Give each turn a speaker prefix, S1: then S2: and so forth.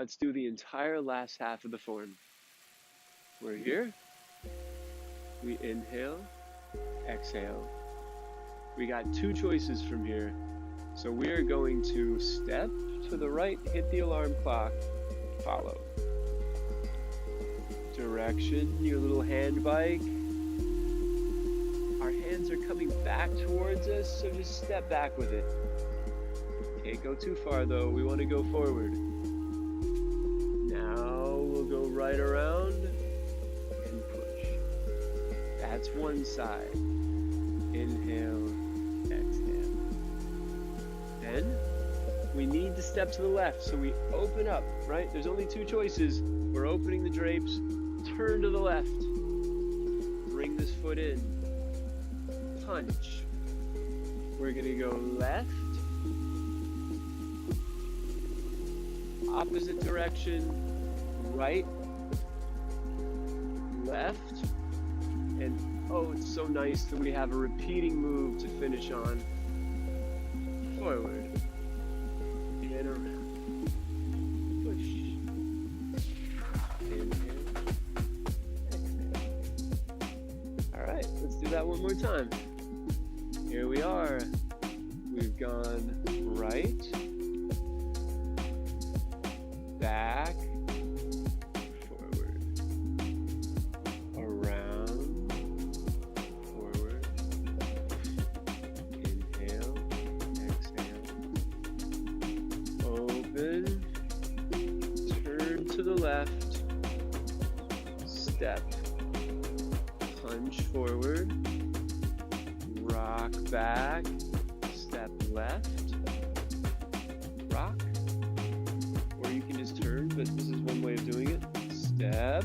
S1: Let's do the entire last half of the form. We're here. We inhale, exhale. We got two choices from here. So we are going to step to the right, hit the alarm clock, follow. Direction, your little hand bike. Our hands are coming back towards us, so just step back with it. Can't go too far though, we want to go forward. Now we'll go right around and push. That's one side. Inhale, exhale. Then we need to step to the left, so we open up, right? There's only two choices. We're opening the drapes, turn to the left. Bring this foot in. Punch. We're gonna go left. Opposite direction, right, left, and oh, it's so nice that we have a repeating move to finish on. Forward, and around, push, inhale, exhale. All right, let's do that one more time. Here we are. We've gone right, back, forward, around, forward, inhale, exhale, open, turn to the left, step, punch forward, rock back, step left, rock. Or you can just turn, but this is one way of doing it. Step,